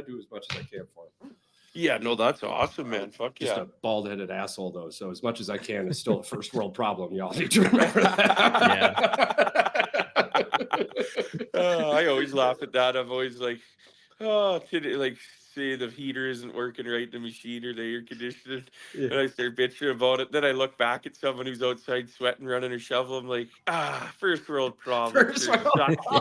do as much as I can for it.
Yeah, no, that's awesome, man. Fuck
Just
yeah.
a bald-headed asshole though. So as much as I can, it's still a first world problem. Y'all need to remember that.
I always laugh at that. I'm always like, oh, like say the heater isn't working right in the machine or the air conditioning, and I start bitching about it. Then I look back at someone who's outside sweating, running a shovel. I'm like, first world problem.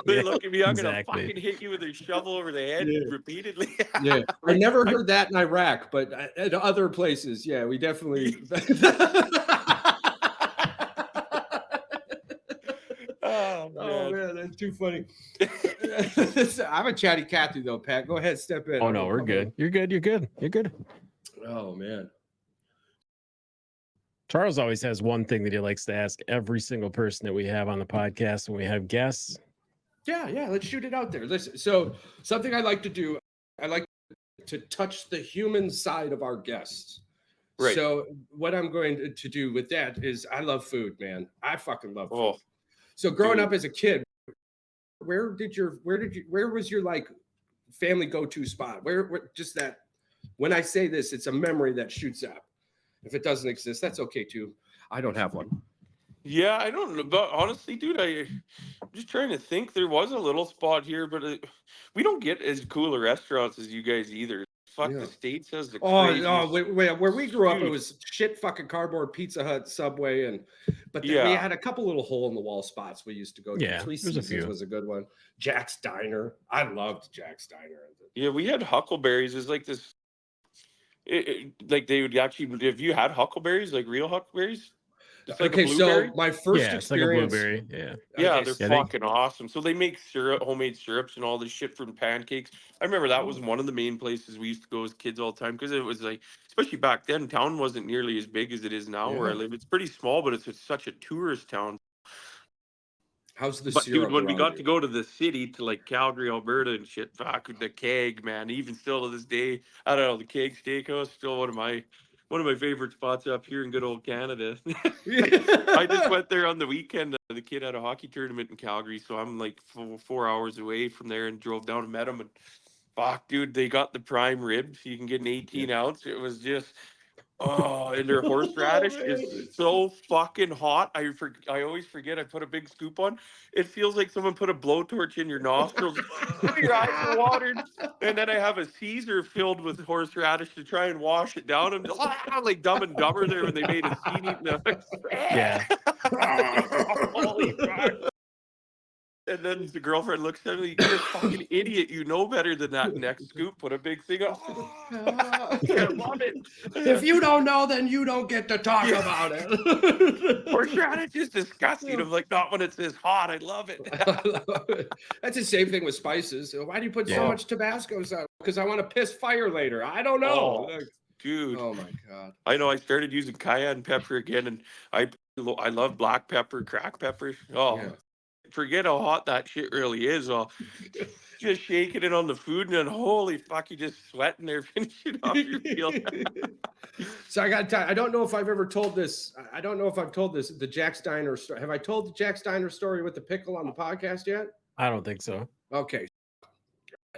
They look at me, I'm gonna fucking hit you with a shovel over the head repeatedly.
Yeah, I never heard that in Iraq, but at other places, yeah, we definitely. Oh man, that's too funny. I'm a chatty Cathy though, Pat. Go ahead, step in.
Oh no, we're good. You're good. You're good. You're good.
Oh man.
Charles always has one thing that he likes to ask every single person that we have on the podcast when we have guests.
Yeah, let's shoot it out there. Listen, so something I like to do, I like to touch the human side of our guests. Right. So what I'm going to do with that is I love food, man. I fucking love food. So growing up as a kid, where was your like family go-to spot? Where just that, when I say this, it's a memory that shoots up. If it doesn't exist, that's okay too. I don't have one.
Yeah, I don't know, but honestly, dude, I'm just trying to think. There was a little spot here, but we don't get as cool of restaurants as you guys either. Fuck, the States has the craziest...
where we grew up, it was shit fucking cardboard, Pizza Hut, Subway, but we had a couple little hole in the wall spots we used to go to.
Yeah,
Three Seasons was a good one. Jack's Diner, I loved Jack's Diner.
Yeah, we had Huckleberries. It's like this, like they would actually, if you had Huckleberries, like real Huckleberries. Like
okay, so my first experience,
like a blueberry.
Yeah, they're fucking awesome. So they make syrup, homemade syrups, and all this shit from pancakes. I remember that was one of the main places we used to go as kids all the time because it was like, especially back then, town wasn't nearly as big as it is now where I live. It's pretty small, but it's such a tourist town.
How's the
syrup? Dude, when we got
to
go to the city, to like Calgary, Alberta, and shit, fuck, the Keg, man. Even still to this day, I don't know, the Keg Steakhouse still one of my favorite spots up here in good old Canada. I just went there on the weekend. The kid had a hockey tournament in Calgary, so I'm like 4 hours away from there and drove down and met him. And fuck, dude, they got the prime ribs. You can get an 18 ounce. It was just, and their horseradish is so fucking hot. I always forget I put a big scoop on. It feels like someone put a blowtorch in your nostrils. Your eyes are watered. And then I have a Caesar filled with horseradish to try and wash it down. And like Dumb and Dumber there when they made a scene eating the...
Yeah.
Holy fuck. And then the girlfriend looks at me, you're a fucking idiot. You know better than that. Next scoop, put a big thing up. I love it.
If you don't know, then you don't get to talk about it.
Horseradish is disgusting. I'm like, not when it's this hot. I love it.
That's the same thing with spices. Why do you put so much Tabasco sauce? Because I want to piss fire later. I don't know.
Dude.
Oh my God.
I know. I started using cayenne pepper again, and I love black pepper, cracked pepper. Forget how hot that shit really is. Just shaking it on the food, and then holy fuck, you just sweating there, finishing off your meal.
So I got to tell you, I don't know if I've ever told this. I don't know if I've told this, the Jack's Diner story. Have I told the Jack's Diner story with the pickle on the podcast yet?
I don't think so.
Okay.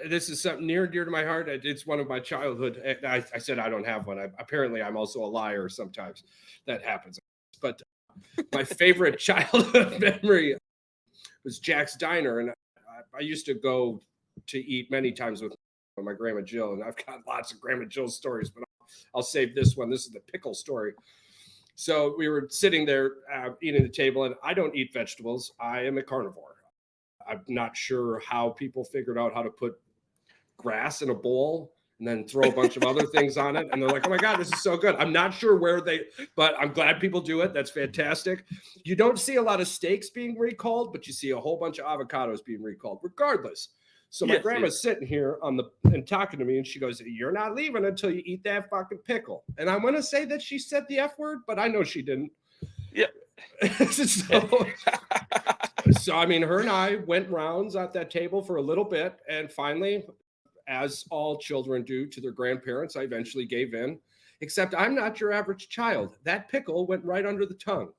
This is something near and dear to my heart. It's one of my childhood. I said I don't have one. Apparently, I'm also a liar sometimes. That happens. But my favorite childhood memory was Jack's Diner, and I used to go to eat many times with my Grandma Jill, and I've got lots of Grandma Jill stories, but I'll save this one. This is the pickle story. So we were sitting there eating at the table, and I don't eat vegetables. I am a carnivore. I'm not sure how people figured out how to put grass in a bowl and then throw a bunch of other things on it. And they're like, oh my God, this is so good. I'm not sure but I'm glad people do it. That's fantastic. You don't see a lot of steaks being recalled, but you see a whole bunch of avocados being recalled regardless. So my grandma's sitting here and talking to me, and she goes, "You're not leaving until you eat that fucking pickle." And I'm gonna say that she said the F word, but I know she didn't.
Yeah.
So I mean, her and I went rounds at that table for a little bit, and finally, as all children do to their grandparents, I eventually gave in. Except I'm not your average child. That pickle went right under the tongue.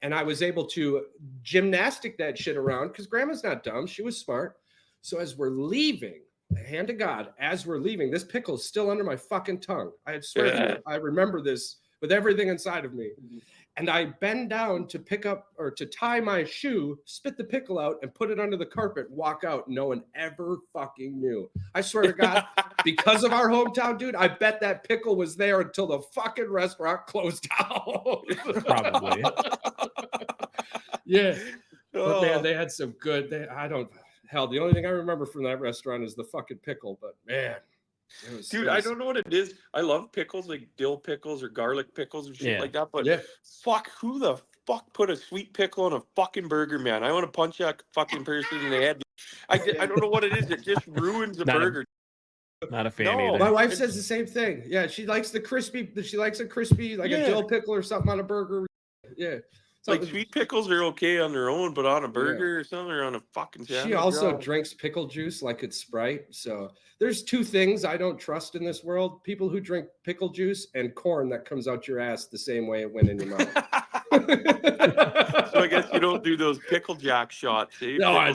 And I was able to gymnastic that shit around because grandma's not dumb. She was smart. So as we're leaving, hand to God, as we're leaving, this pickle's still under my fucking tongue. I swear to you, I remember this with everything inside of me. And I bend down to pick up or to tie my shoe, spit the pickle out, and put it under the carpet, walk out. No one ever fucking knew. I swear to God, because of our hometown, dude, I bet that pickle was there until the fucking restaurant closed down.
Probably.
Yeah. But man, they had some good, the only thing I remember from that restaurant is the fucking pickle. But man,
dude, I don't know what it is. I love pickles, like dill pickles or garlic pickles or shit like that. But fuck, who the fuck put a sweet pickle on a fucking burger, man? I want to punch that fucking person in the head. I don't know what it is. It just ruins a burger.
Not a fan either.
My wife says the same thing. Yeah, she likes the crispy. She likes a crispy, like a dill pickle or something on a burger. Yeah.
Like sweet pickles are okay on their own, but on a burger or something, or on a fucking sandwich.
She also drinks pickle juice like it's Sprite. So there's two things I don't trust in this world: people who drink pickle juice and corn that comes out your ass the same way it went in your mouth.
So I guess you don't do those pickle jack shots, eh?
No.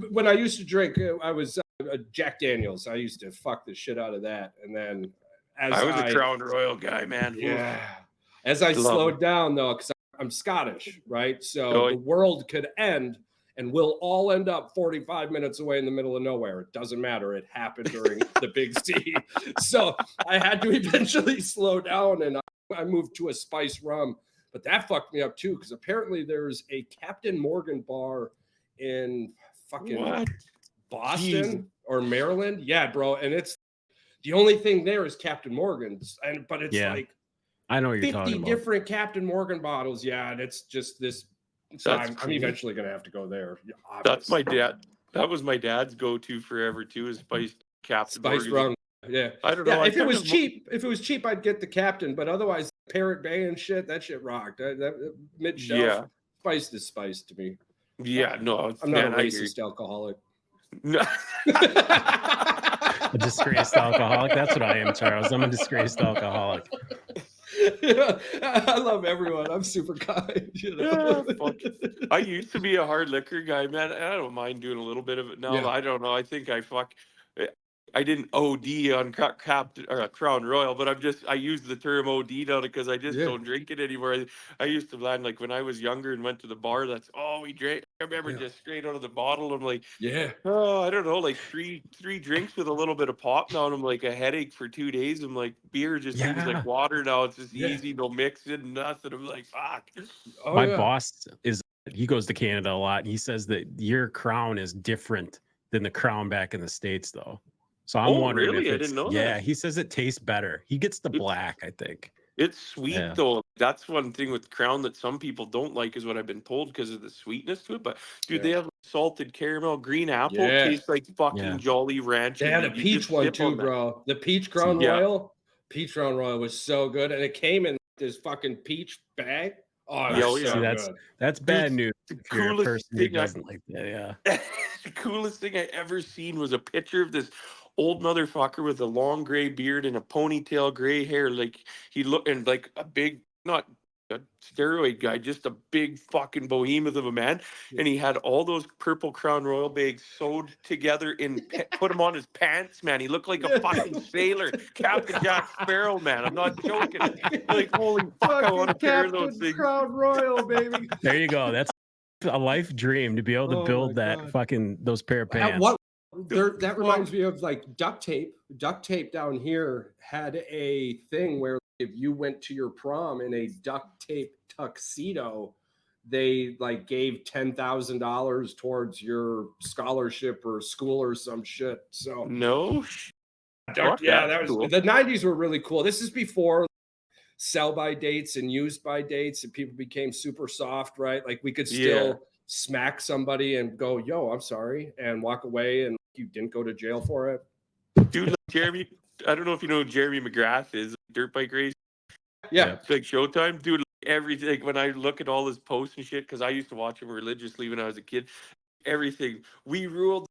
When I used to drink, I was Jack Daniels. I used to fuck the shit out of that, and then
I was a Crown Royal guy, man.
Yeah. As I slowed down, though, because I'm Scottish, right? So the world could end, and we'll all end up 45 minutes away in the middle of nowhere. It doesn't matter. It happened during the Big C. So I had to eventually slow down, and I moved to a spice rum. But that fucked me up, too, because apparently there's a Captain Morgan bar in fucking Boston or Maryland. Yeah, bro. And it's the only thing there is Captain Morgan's. But it's like,
I know what you're
50
talking about.
different Captain Morgan bottles. Yeah, and it's just this. So I'm eventually going to have to go there.
That's my dad. That was my dad's go-to forever too, is spiced Captain
Spice rum. Yeah.
I don't know.
If it was cheap, I'd get the Captain. But otherwise, Parrot Bay and shit, that shit rocked. That mid-shelf.
Yeah.
Spiced is spiced to me.
Yeah, no.
I'm not a racist alcoholic.
No.
A disgraced alcoholic. That's what I am, Charles. I'm a disgraced alcoholic.
Yeah, I love everyone. I'm super kind. You know?
I used to be a hard liquor guy, man. I don't mind doing a little bit of it now. Yeah. I don't know. I think I didn't OD on Crown Royal, but I use the term OD on it because I just don't drink it anymore. I used to land, like when I was younger and went to the bar, we drank. I remember just straight out of the bottle. I'm like, I don't know, like three drinks with a little bit of pop now, and I'm like a headache for 2 days. I'm like, beer just seems like water now. It's just easy, no mixing, nothing. I'm like, fuck.
My boss he goes to Canada a lot. And he says that your Crown is different than the Crown back in the States, though. So I'm wondering
really?
if
I didn't know that.
He says it tastes better. He gets the black, I think.
It's sweet though. That's one thing with Crown that some people don't like, is what I've been told, because of the sweetness to it. But dude, they have salted caramel, green apple. Tastes like fucking Jolly Rancher.
They had a peach one too, bro. The peach Crown Royal. Peach Crown Royal was so good, and it came in this fucking peach bag.
That's bad news.
The coolest thing the coolest thing I ever seen was a picture of this old motherfucker with a long gray beard and a ponytail, gray hair. Like he looked, and like a big, not a steroid guy, just a big fucking behemoth of a man. And he had all those purple Crown Royal bags sewed together and put them on his pants, man. He looked like a fucking sailor, Captain Jack Sparrow, man. I'm not joking. Like, holy fuck, I want to pair those things.
Crown Royal, baby.
There you go. That's a life dream, to be able to build those pair of pants.
That reminds me of like duct tape. Duct tape down here had a thing where if you went to your prom in a duct tape tuxedo, they like gave $10,000 towards your scholarship or school or some shit. So that was cool. The 90s were really cool. This is before sell by dates and used by dates, and people became super soft, right? Like we could still smack somebody and go, yo, I'm sorry, and walk away, and you didn't go to jail for it.
Dude, like Jeremy, I don't know if you know who Jeremy McGrath is, dirt bike race.
Yeah.
It's like Showtime. Dude, like, everything, like, when I look at all his posts and shit, because I used to watch him religiously when I was a kid, everything. We ruled.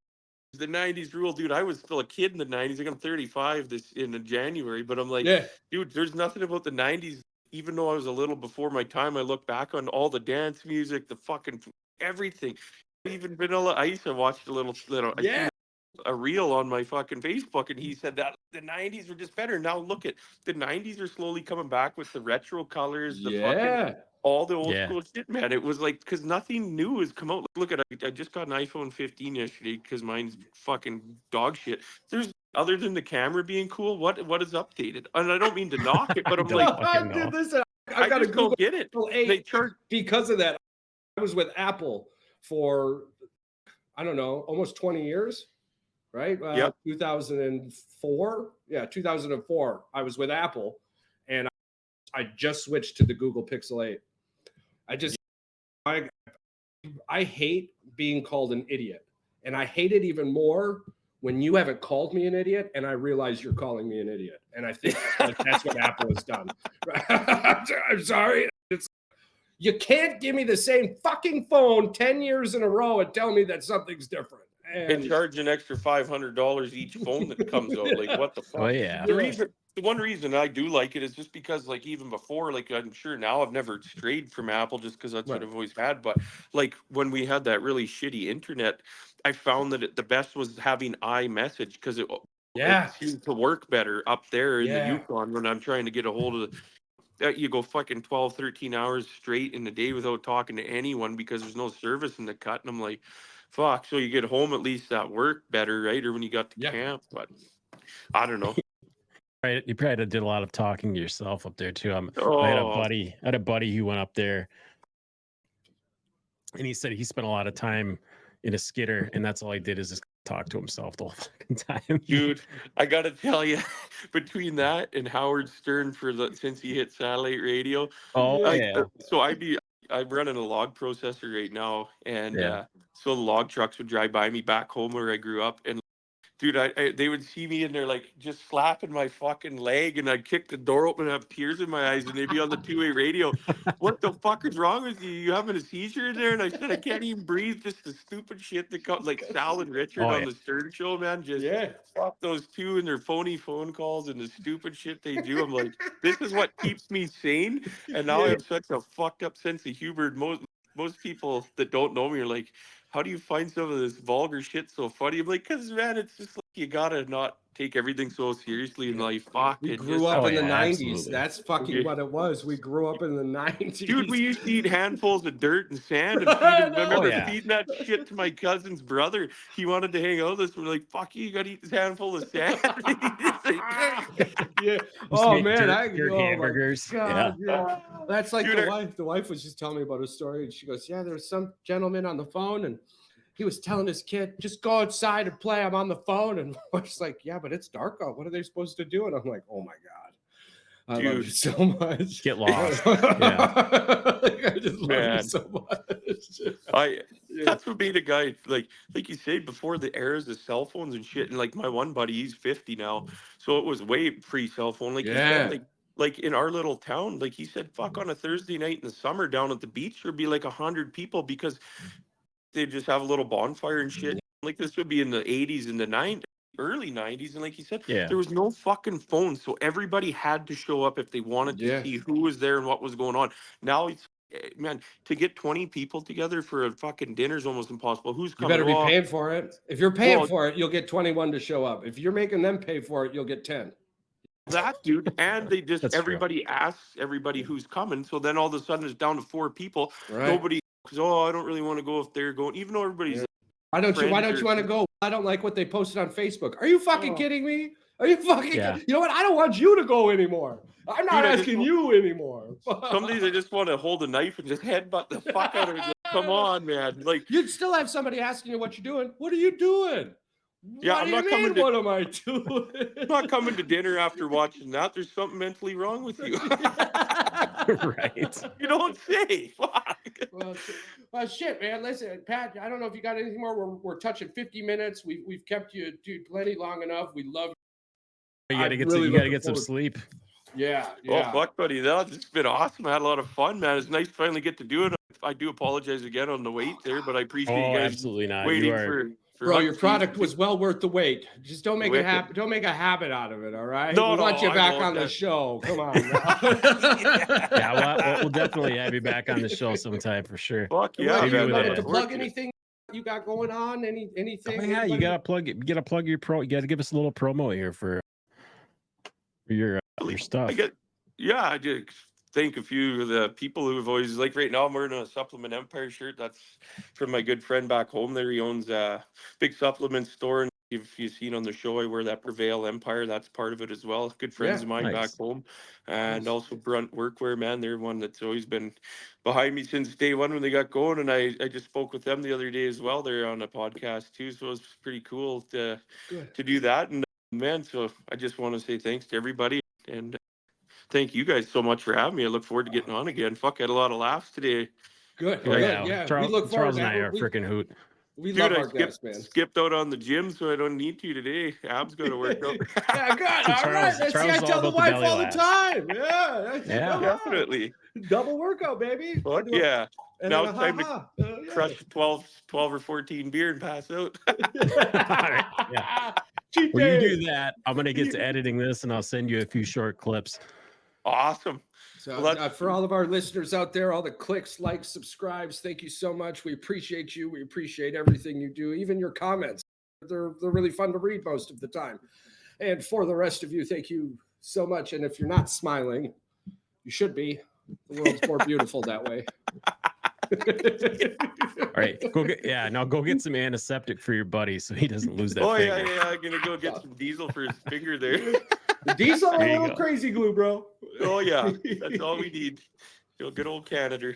The 90s rule, dude. I was still a kid in the 90s. Like, I'm 35 in January, but I'm like,
Yeah.
dude, there's nothing about the 90s. Even though I was a little before my time, I look back on all the dance music, the fucking everything. Even Vanilla Ice, I watched a little. I
Yeah.
seen a reel on my fucking Facebook, and he said that the 90s were just better. Now look at the 90s are slowly coming back with the retro colors, the fucking
Yeah.
all the old
Yeah.
school shit, man. It was like, because nothing new has come out. Look at, I just got an iPhone 15 yesterday because mine's fucking dog shit. There's, other than the camera being cool, what is updated? And I don't mean to knock it, but I'm like,
fucking know.
Dude, listen,
I
I've got to
just
Google
don't get it.
Pixel
They
8
charge.
because of that. I was with Apple for, I don't know, almost 20 years, right?
Yep.
2004. Yeah, 2004. I was with Apple, and I just switched to the Google Pixel 8. I hate being called an idiot, and I hate it even more when you haven't called me an idiot and I realize you're calling me an idiot. And I think that's what Apple has done. I'm sorry. You can't give me the same fucking phone 10 years in a row and tell me that something's different.
And charge an extra $500 each phone that comes out. Like, what the fuck?
Oh yeah.
The one reason I do like it is just because, like, even before, like, I'm sure now I've never strayed from Apple just because that's what I've always had. But like when we had that really shitty internet, I found that the best was having iMessage because it seemed to work better up there in the Yukon when I'm trying to get a hold of that. You go fucking 12, 13 hours straight in the day without talking to anyone because there's no service in the cut. And I'm like, fuck. So you get home, at least that worked better, right? Or when you got to camp, but I don't know.
Right, you probably did a lot of talking to yourself up there too. I had a buddy who went up there, and he said he spent a lot of time in a skidder, and that's all he did is just talk to himself the whole fucking time.
Dude, I gotta tell you, between that and Howard Stern since he hit satellite radio, so I'm running a log processor right now, and so the log trucks would drive by me back home where I grew up, and dude, they would see me and they're like just slapping my fucking leg, and I'd kick the door open and have tears in my eyes, and they'd be on the two-way radio. What the fuck is wrong with you? You having a seizure in there? And I said, I can't even breathe. Just the stupid shit that comes, like Sal and Richard on the Stern Show, man. Just fuck those two and their phony phone calls and the stupid shit they do. I'm like, this is what keeps me sane. And now I have such a fucked up sense of humor. Most people that don't know me are like, how do you find some of this vulgar shit so funny? I'm like, because, man, it's just like you gotta not take everything so seriously in life. Fuck,
we grew up in the 90s.
Absolutely.
That's fucking what it was. We grew up in the 90s.
Dude, we used to eat handfuls of dirt and sand. And I remember feeding that shit to my cousin's brother. He wanted to hang out with us. We're like, fuck you gotta eat this handful of sand.
Oh, man.
Dirt hamburgers.
God, that's like the wife was just telling me about a story, and she goes, yeah, there was some gentleman on the phone, and he was telling his kid, just go outside and play. I'm on the phone. And I was like, yeah, but it's dark out. What are they supposed to do? And I'm like, oh my God. I love you so much.
Get lost.
I just love you so much.
That's what made a guy, like you said before, the eras of cell phones and shit. And like my one buddy, he's 50 now. So it was way pre-cell phone. Like, he said, like in our little town, like he said, fuck, on a Thursday night in the summer down at the beach, there'd be like 100 people because they just have a little bonfire and shit. Like this would be in the 80s and the 90s, early 90s. And like he said, there was no fucking phone. So everybody had to show up if they wanted to see who was there and what was going on. Now it's, man, to get 20 people together for a fucking dinner is almost impossible. Who's coming?
You better be paying for it. If you're paying for it, you'll get 21 to show up. If you're making them pay for it, you'll get 10.
That, dude. And they just, everybody asks everybody who's coming. So then all of a sudden it's down to 4 people. Nobody, because, I don't really want to go if they're going, even though everybody's
Why don't you want to go? I don't like what they posted on Facebook. Are you fucking kidding me? Are you fucking You know what? I don't want you to go anymore. I'm not asking you anymore.
Some days I just want to hold a knife and just headbutt the fuck out of it. Come on, man. Like,
you'd still have somebody asking you what you're doing. What are you doing?
Yeah,
what
I'm
do
not
you
coming
mean,
to.
What am I doing?
I'm not coming to dinner after watching that. There's something mentally wrong with you.
Right.
You don't say. Fuck.
Well, shit, man. Listen, Pat, I don't know if you got anything more. We're touching 50 minutes. We've kept you, dude, plenty long enough. We love you.
You gotta get some sleep.
Yeah.
Oh, fuck, buddy. It's been awesome. I had a lot of fun, man. It's nice to finally get to do it. I do apologize again on the wait there, but I appreciate you guys
absolutely not.
waiting for
Bro, your
hunt
product
season.
was well worth the wait. Just don't make it happen. Don't make a habit out of it. All right. We want you back on the show. Come on.
Yeah, we'll definitely have you back on the show sometime for sure.
Fuck yeah.
You wanted to
man.
plug anything you got going on? Anything?
Oh, yeah, you gotta plug it. You gotta plug your pro. You gotta give us a little promo here for your stuff.
I did thank a few of the people who have always, like right now I'm wearing a Supplement Empire shirt. That's from my good friend back home there. He owns a big supplement store, and if you've seen on the show, I wear that Prevail Empire. That's part of it as well. Good friends of mine back home. And also Brunt Workwear, man. They're one that's always been behind me since day one when they got going. And I just spoke with them the other day as well. They're on a podcast too. So it was pretty cool to do that. And man, so I just want to say thanks to everybody. And thank you guys so much for having me. I look forward to getting on again. Fuck, I had a lot of laughs today.
Good.
Yeah.
We look forward
Charles and I are a freaking hoot.
We love our guests, man.
Skipped out on the gym, so I don't need to today. Abs got to work out.
Yeah, good. All right. That's I tell the wife all the time. Yeah,
definitely.
Double workout, baby.
Fuck yeah. And now it's time to crush 12 or 14 beer and pass out.
Yeah. When you do that, I'm going to get to editing this, and I'll send you a few short clips.
Awesome.
So for all of our listeners out there, all the clicks, likes, subscribes, thank you so much. We appreciate you. We appreciate everything you do, even your comments. They're really fun to read most of the time. And for the rest of you, thank you so much. And if you're not smiling, you should be. The world's more beautiful that way.
All right, go get some antiseptic for your buddy so he doesn't lose that finger.
Yeah, I'm gonna go get some diesel for his finger there.
The diesel and a little crazy glue, bro.
Oh yeah, that's all we need. Good old Canada.